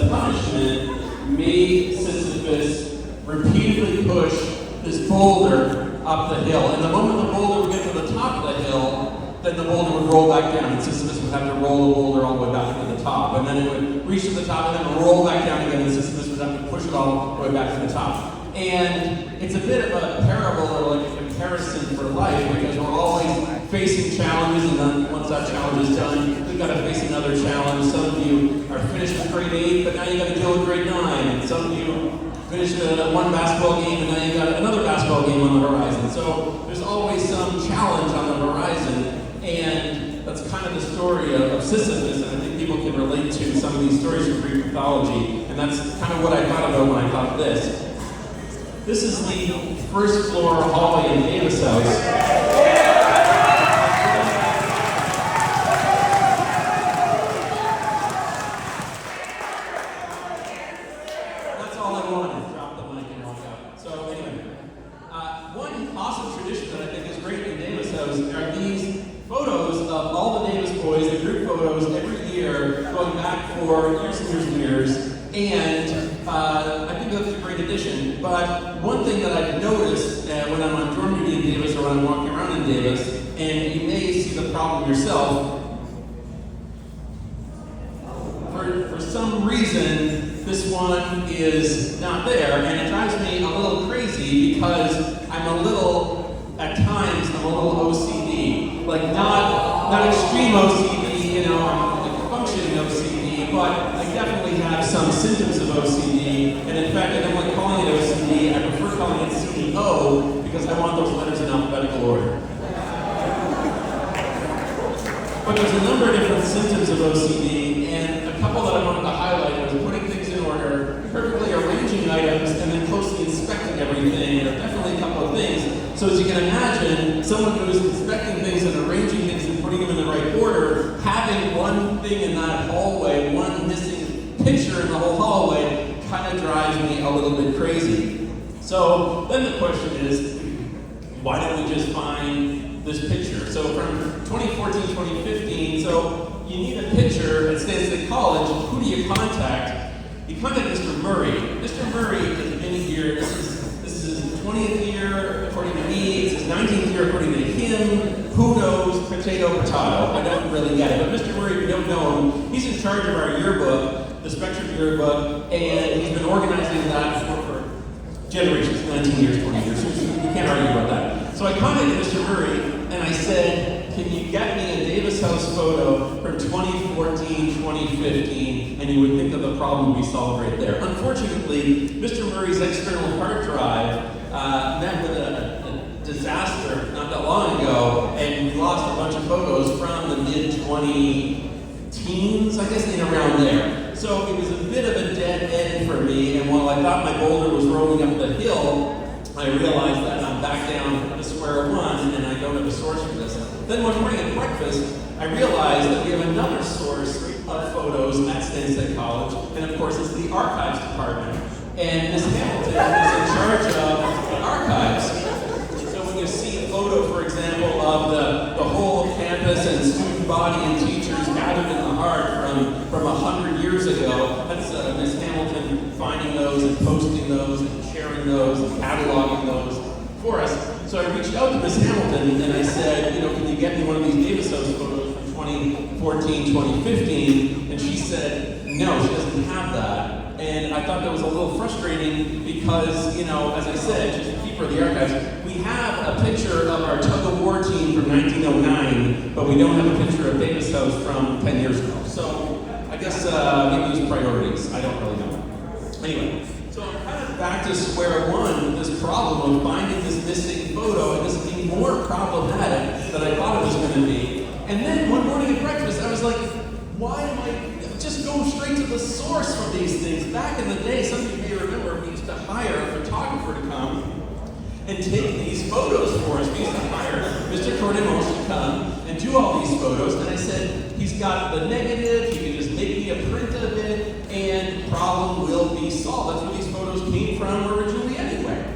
as punishment, made Sisyphus repeatedly push this boulder up the hill. And the moment the boulder would get to the top of the hill, then the boulder would roll back down, and Sisyphus would have to roll the boulder all the way back to the top. And then it would reach to the top and then roll back down again, and Sisyphus would have to push it all the way back to the top. And it's a bit of a parable or like a comparison for life, because we're always facing challenges, and then once that challenge is done, we've got to face another challenge. Some of you are finished with grade 8, but now you've got to deal with grade 9. And some of you finished one basketball game, and now you've got another basketball game on the horizon. So there's always some challenge on the horizon, and that's kind of the story of Sisyphus, and I think people can relate to some of these stories from Greek mythology, and that's kind of what I thought about when I thought of this. This is the first floor hallway in Davis' house. That's all I wanted. Drop the mic and walk out. So anyway, one awesome tradition that I think is great in Davis' house are these photos of all the Davis boys, the group photos every year, going back for years and years and years. And I think that's a great addition. But one thing that I've noticed when I'm on dorm duty in Davis or when I'm walking around in Davis, and you may see the problem yourself, for some reason, this one is not there, and it drives me a little crazy because I'm a little OCD. Like not extreme OCD, you know, I'm like functioning OCD, but I definitely have some symptoms of OCD, and in fact, I don't like calling it OCD. I prefer calling it CEO because I want those letters in alphabetical order. But there's a number of different symptoms of OCD, and a couple that I wanted to highlight was putting things in order, perfectly arranging items, and then closely inspecting everything. There are definitely a couple of things. So as you can imagine, someone who is inspecting things and arranging things and putting them in the right order, having one thing in that hallway, one missing picture in the whole hallway, kind of drives me a little bit crazy. So then the question is, why don't we just find this picture? So from 2014, 2015, so you need a picture at State State College. Who do you contact? You contact Mr. Murray. Mr. Murray has been here. This is his 20th year, according to me. It's his 19th year, according to him. Who knows? Potato, potato. I don't really get it. But Mr. Murray, if you don't know him, he's in charge of our yearbook, the Spectrum yearbook, and he's been organizing that for generations, 19 years, 20 years. You can't argue about that. So I contacted Mr. Murray, and I said, can you get me a Davis House photo from 2014, 2015, and you would think that the problem would be solved right there. Unfortunately, Mr. Murray's external hard drive met with a disaster not that long ago, and we lost a bunch of photos from the mid-2010s, I guess, in around there. So it was a bit of a dead end for me, and while I thought my boulder was rolling up the hill, I realized that I'm back down to square one, and I don't have a source for this. Then one morning at breakfast, I realized that we have another source of photos at Stanstead College, and of course it's the archives department. And Ms. Hamilton is in charge of the archives. So when you see a photo, for example, of the whole campus and student body and teachers gathered in the heart from 100 years ago, that's Ms. Hamilton finding those and posting those and sharing those and cataloging those for us. So I reached out to Ms. Hamilton and I said, you know, can you get me one of these Davis House photos from 2014, 2015? And she said, no, she doesn't have that. And I thought that was a little frustrating because, you know, as I said, she's the keeper of the archives. We have a picture of our tug-of-war team from 1909, but we don't have a picture of Davis House from 10 years ago. So I guess maybe these priorities, I don't really know. Anyway, so I'm kind of back to square one with this problem of finding this missing photo and this being more problematic than I thought it was going to be. And then one morning at breakfast, I was like, why am I just go straight to the source for these things? Back in the day, some of you may remember, we used to hire a photographer to come and take these photos for us. We used to hire Mr. Cordemont to come and do all these photos. And I said, he's got the negative, he can just make me a print of it, and the problem will be solved. That's where these photos came from originally anyway.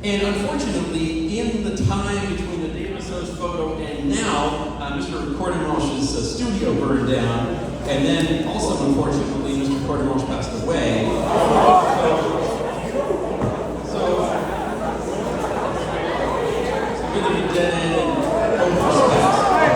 And unfortunately, in the time between the Davis House photo and now, Mr. Cordenwalsh's studio burned down, and then also, unfortunately, Mr. recording almost passed away. So it's a bit of a dead end and over space.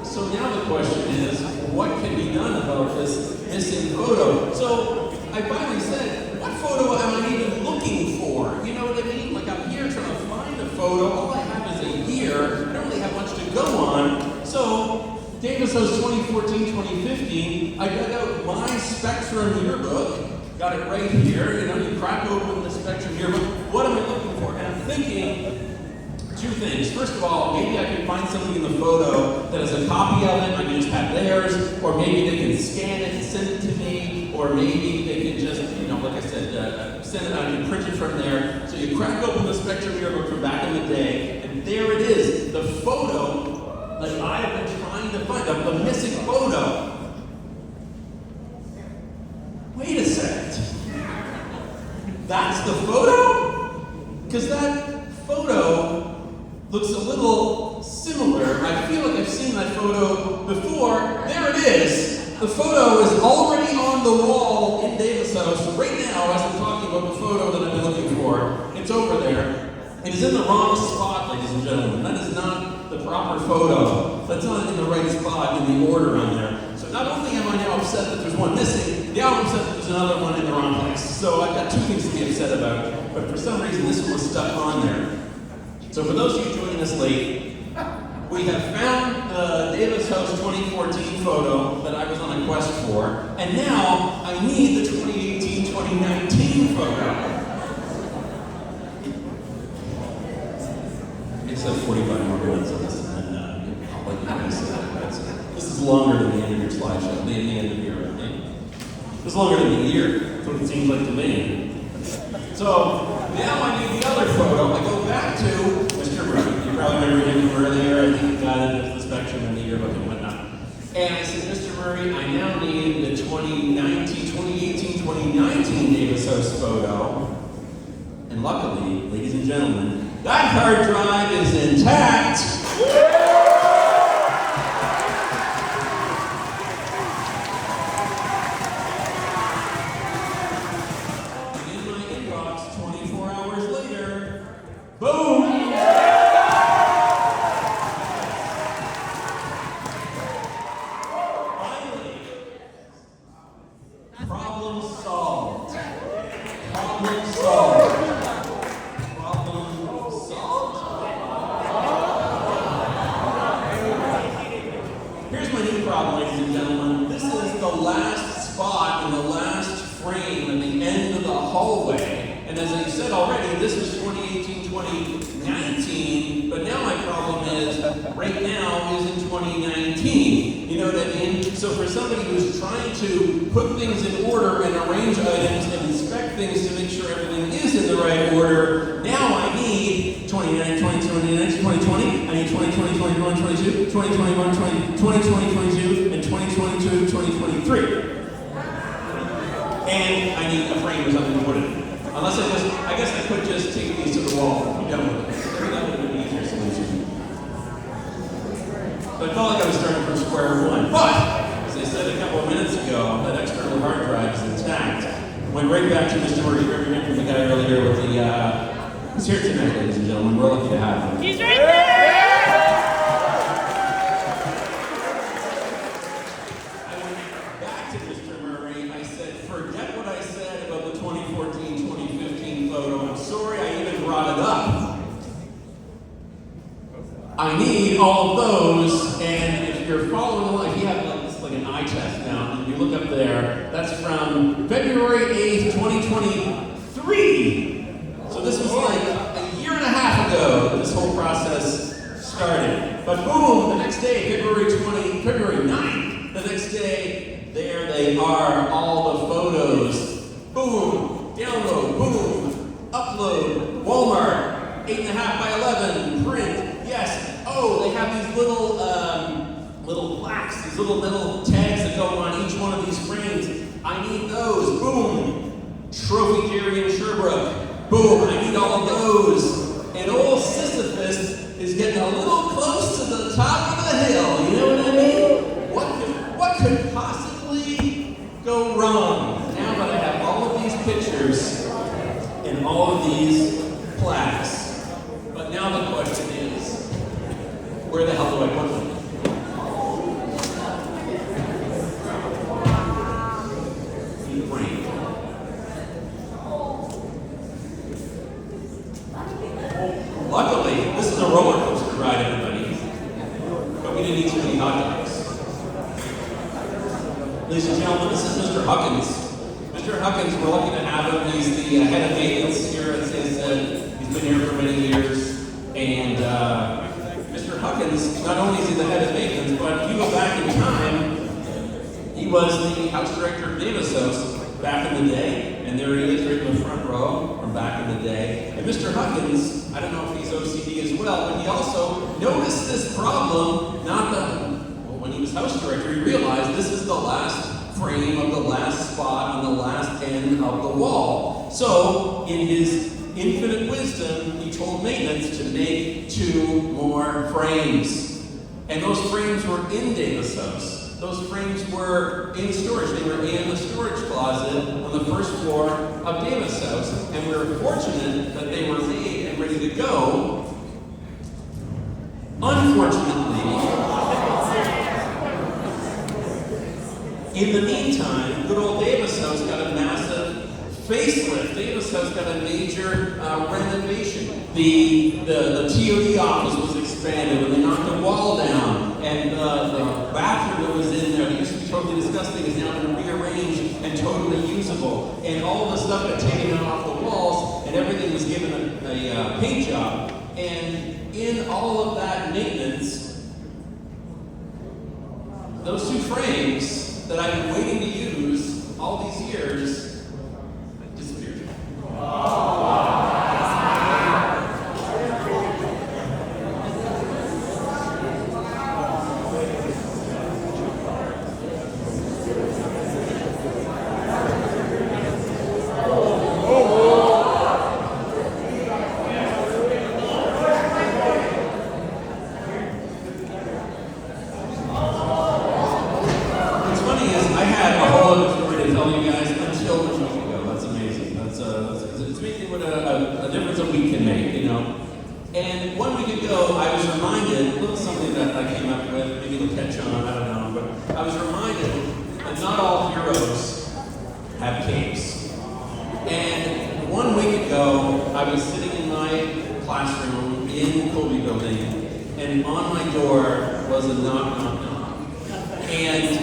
So now the question is, what can be done about this missing photo? So I finally said, what photo am I even looking for? You know what I mean? Like I'm here trying to find a photo. All I have is a year. I don't really have much to go on. So Davis House 2014-2015, I dug out my Spectrum yearbook. Got it right here. You know, you crack open the Spectrum yearbook. What am I looking for? And I'm thinking two things. First of all, maybe I can find something in the photo that has a copy of it. I can just have theirs, or maybe they can scan it and send it to me, or maybe they can just, you know, like I said, send it. I can print it from there. So you crack open the Spectrum yearbook from back in the day, and there it is, the photo that I have been trying to find, the missing photo. Wait a second. That's the photo? Because that photo looks a little similar. I feel like I've seen that photo before. There it is. The photo is already on the wall in Davis House right now as I'm talking about the photo that I've been looking for. It's over there. It is in the wrong spot, ladies and gentlemen. That is not the proper photo. That's not in the right spot in the order on there. So not only am I now upset that there's one missing, now I'm upset that there's another one in the wrong place. So I've got two things to be upset about. But for some reason, this one was stuck on there. So for those of you joining us late, we have found the Davis House 2014 photo that I was on a quest for, and now I need the 2018-2019 photo. It's like 45 more minutes of this, and then I'll let you guys see that. This is longer than the end of your slideshow, the end of your thing. This is longer than a year, that's what it seems like to me. So now I need the other photo. I go back to Mr. Murray. You probably remember him from earlier. I think he got it at the Spectrum and the yearbook and whatnot. And I said, Mr. Murray, I now need the 2018-2019 Davis House photo. And luckily, ladies and gentlemen, that hard drive is intact. Boom! Finally, problem solved. Problem solved. Problem solved. Here's my new problem, ladies and gentlemen. This is the last spot in the last frame at the end of the hallway. And as I said already, this was 2018-2019, but now my problem is, right now is in 2019. You know what I mean? So for somebody who's trying to put things in order and arrange items and inspect things to make sure everything is in the right order, now I need 2019, 2019, 2020, I need 2020, 21, 22, 2021, 2020, 22, and 2022, 2023. And I need a frame or something to put it in. Unless I guess I could just take these to the wall and be done with it. Maybe that would have been an easier solution. But I felt like I was starting from square one. But, as I said a couple of minutes ago, that external hard drive is intact. Went right back to Mr. Murray, remember from the guy earlier with the, he's here tonight, ladies and gentlemen. We're lucky to have him. He's right there! Forget what I said about the 2014-2015 photo. I'm sorry I even brought it up. I need all of those, and if you're following along, if you have like an eye test now, and you look up there, that's from February 8th, 2023. So this was like a year and a half ago that this whole process started. But boom, the next day, February 9th, the next day, there they are, all the photos. Boom, download, boom, upload, Walmart, 8.5 by 11, print, yes. Oh, they have these little plaques, these little tags that go on each one of these frames. I need those, boom. Trophy Jerry and Sherbrooke, boom, I need all of those. And old Sisyphus is getting a little close to the top of the hill. You know what I mean? What could possibly go wrong? Now that I have all of these pictures and all of these plaques. But now the question is, where the hell do I put them? Luckily, this is a roller coaster ride, everybody. But we didn't eat too many hot dogs. Ladies and gentlemen, this is Mr. Huckins. Mr. Huckins, we're lucky to have him. He's the head of maintenance here at Sunset. He's been here for many years. And Mr. Huckins, not only is he the head of maintenance, but if you go back in time, he was the house director of Davis House back in the day. And there he is right in the front row from back in the day. And Mr. Huckins, I don't know if he's OCD as well, but he also noticed this problem, when he was house director, he realized this is the last frame of the last spot on the last end of the wall. So, in his infinite wisdom, he told maintenance to make 2 more frames. And those frames were in Davis House. Those frames were in storage. They were in the storage closet on the first floor of Davis House. And we were fortunate that they were made and ready to go. Unfortunately, in the meantime, good old Davis House got a massive facelift. Davis House got a major renovation. The TOD office was expanded when they knocked the wall down. And the bathroom that was in there, that used to be totally disgusting, is now been rearranged and totally usable. And all the stuff got taken out off the walls, and everything was given a paint job. And in all of that maintenance, those 2 frames that I've been waiting to use all these years disappeared. And 1 week ago, I was reminded, a little something that I came up with, maybe it'll catch on, I don't know, but I was reminded that not all heroes have capes. And 1 week ago, I was sitting in my classroom in the Colby building, and on my door was a knock, knock, knock. And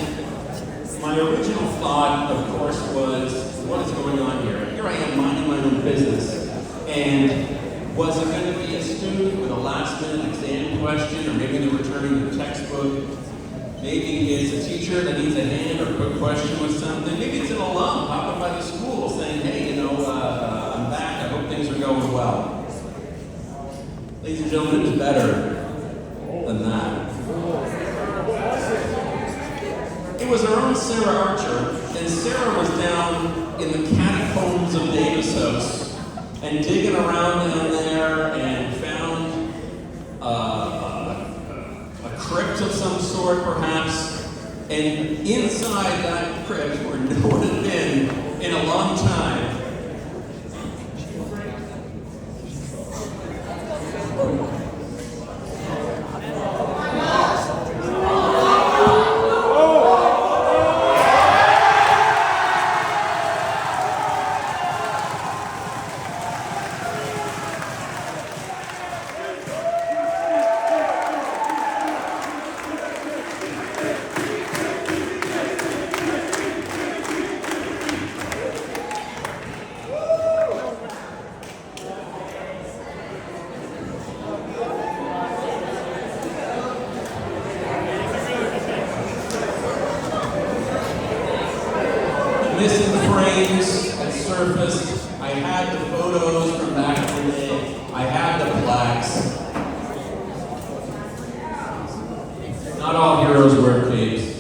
my original thought, of course, was, what is going on here? Here I am minding my own business. And was it going to be a student with a last-minute exam question, or maybe they're returning the textbook? Maybe it's a teacher that needs a hand or a quick question with something. Maybe it's an alum popping by the school saying, hey, I'm back, I hope things are going well. Ladies and gentlemen, it's better than that. It was our own Sarah Archer, and Sarah was down in the catacombs of Davis House, and digging around down there and found a crypt of some sort, perhaps. And inside that crypt, where no one had been in a long time, missing frames had surfaced. I had the photos from back in the day. I had the plaques. Not all heroes wear capes.